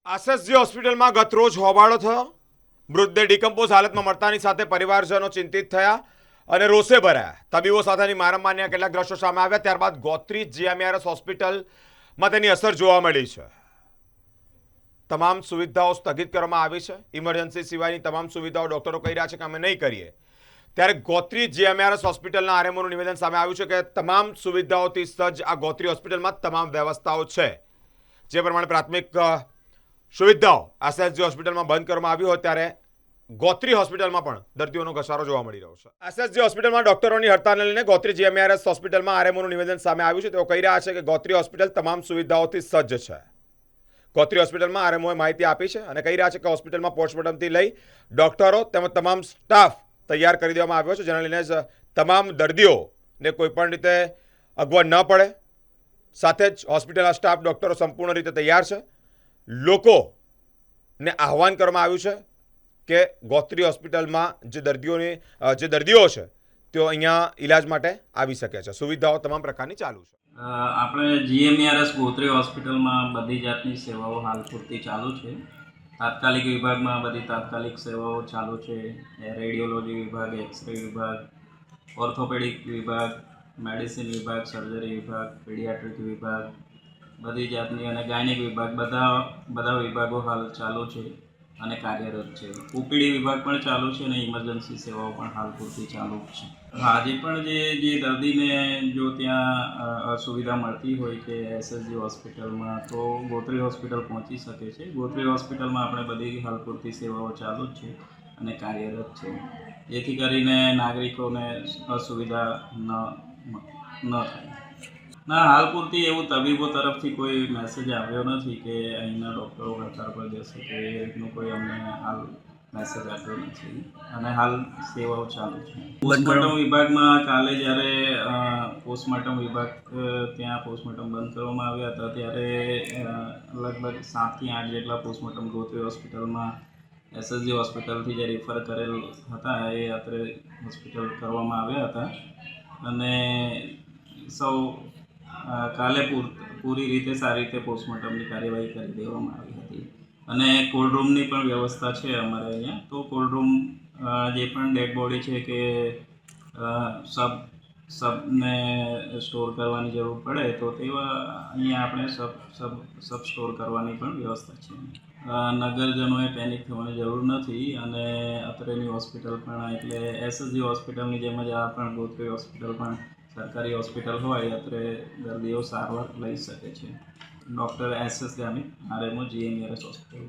આસએસજી હોસ્પિટલમાં ગતરોજ હોબાળો થયો. મૃતદેહ ડિકમ્પોઝ હાલતમાં મળતાની સાથે પરિવારજનો ચિંતિત થયા અને રોષે ભરાયા. તબીબો સાથેની મારામારીના કેટલાક દ્રશ્યો સામે આવ્યા. ત્યારબાદ ગોત્રી જીએમઆરએસ હોસ્પિટલમાં તેની અસર જોવા મળી છે. તમામ સુવિધાઓ સ્થગિત કરવામાં આવી છે. ઇમરજન્સી સિવાયની તમામ સુવિધાઓ ડોક્ટરો કહી રહ્યા છે કે અમે નહીં કરીએ. ત્યારે ગોત્રી જીએમઆરએસ હોસ્પિટલના આરએમઓનું નિવેદન સામે આવ્યું છે કે તમામ સુવિધાઓથી સજ્જ આ ગોત્રી હોસ્પિટલમાં તમામ વ્યવસ્થાઓ છે. જે પ્રમાણે પ્રાથમિક સુવિધાઓ આસએસજી હોસ્પિટલમાં બંધ કરવામાં આવી હોય ત્યારે ગોત્રી હોસ્પિટલમાં પણ દર્દીઓનો ઘસારો જોવા મળી રહ્યો છે. આસએસજી હોસ્પિટલમાં ડોક્ટરોની હડતાલને લઈને ગોત્રી જીએમઆરએસ હોસ્પિટલમાં આરએમઓનું નિવેદન સામે આવ્યું છે. તેઓ કહી રહ્યા છે કે ગોત્રી હોસ્પિટલ તમામ સુવિધાઓથી સજ્જ છે. ગોત્રી હોસ્પિટલમાં આરએમઓએ માહિતી આપી છે અને કહી રહ્યા છે કે હોસ્પિટલમાં પોસ્ટમોર્ટમથી લઈ ડોક્ટરો તેમજ તમામ સ્ટાફ તૈયાર કરી દેવામાં આવ્યો છે, જેના લઈને જ તમામ દર્દીઓને કોઈપણ રીતે અગવડ ન પડે. સાથે જ હોસ્પિટલના સ્ટાફ ડોક્ટરો સંપૂર્ણ રીતે તૈયાર છે. લોકોને આહવાન કરવામાં આવ્યું છે કે ગોત્રી હોસ્પિટલમાં જે દર્દીઓ છે તેઓ અહીંયા ઈલાજ માટે આવી શકે છે. સુવિધાઓ તમામ પ્રકારની ચાલુ છે. આપણે જીએમઆરએસ ગોત્રી હોસ્પિટલમાં બધી જાતની સેવાઓ હાલ પૂરતી ચાલુ છે. તાત્કાલિક વિભાગમાં બધી તાત્કાલિક સેવાઓ ચાલુ છે. રેડિયોલોજી વિભાગ, એક્સરે વિભાગ, ઓર્થોપેડિક વિભાગ, મેડિસિન વિભાગ, સર્જરી વિભાગ, પીડિયાટ્રિક વિભાગ, બધી જાતની અને ગાયનિક વિભાગ બધા વિભાગો હાલ ચાલુ છે અને કાર્યરત છે. ઓપીડી વિભાગ પણ ચાલુ છે અને ઇમરજન્સી સેવાઓ પણ હાલ પૂરતી ચાલુ છે. આજે પણ જે દર્દીને જો ત્યાં અસુવિધા મળતી હોય કે એસએસજી હોસ્પિટલમાં તો ગોત્રી હોસ્પિટલ પહોંચી શકે છે. ગોત્રી હોસ્પિટલમાં આપણે બધી હાલ પૂરતી સેવાઓ ચાલુ જ છે અને કાર્યરત છે, જેથી કરીને નાગરિકોને અસુવિધા ન થાય. ના, હાલ પૂરતી એવું તબીબો તરફથી કોઈ મેસેજ આવ્યો નથી કે અહીંના ડૉક્ટરો હડતાળ પર જશે કે એ રીતનું કોઈ અમને હાલ મેસેજ આપ્યો નથી અને હાલ સેવાઓ ચાલુ છે. પોસ્ટમોર્ટમ વિભાગમાં કાલે જ્યારે પોસ્ટમોર્ટમ વિભાગ ત્યાં પોસ્ટમોર્ટમ બંધ કરવામાં આવ્યા હતા ત્યારે લગભગ 7 થી 8 જેટલા પોસ્ટમોર્ટમ ગોત્રી હોસ્પિટલમાં એસએસજી હોસ્પિટલથી જે રિફર કરેલ હતા એ અત્રે હોસ્પિટલ કરવામાં આવ્યા હતા અને સૌ કાલે પૂરી રીતે સારી રીતે પોસ્ટમોર્ટમની કાર્યવાહી કરી દેવામાં આવી હતી અને કોલ્ડ રૂમની પણ વ્યવસ્થા છે અમારે અહીંયા. તો કોલ્ડ રૂમ જે પણ ડેડ બોડી છે કે સબને સ્ટોર કરવાની જરૂર પડે તો તેવા અહીંયા આપણે સબ સ્ટોર કરવાની પણ વ્યવસ્થા છે. નગરજનોએ પેનિક થવાની જરૂર નથી અને અત્રેની હોસ્પિટલ પણ એટલે એસએસજી હોસ્પિટલની જેમ જ આ પણ ગોત્રી હોસ્પિટલ પણ સરકારી હોસ્પિટલ હોય અત્રે દર્દીઓ સારવાર લઈ શકે છે. Doctor S Gamit, RMO GMRS hospital.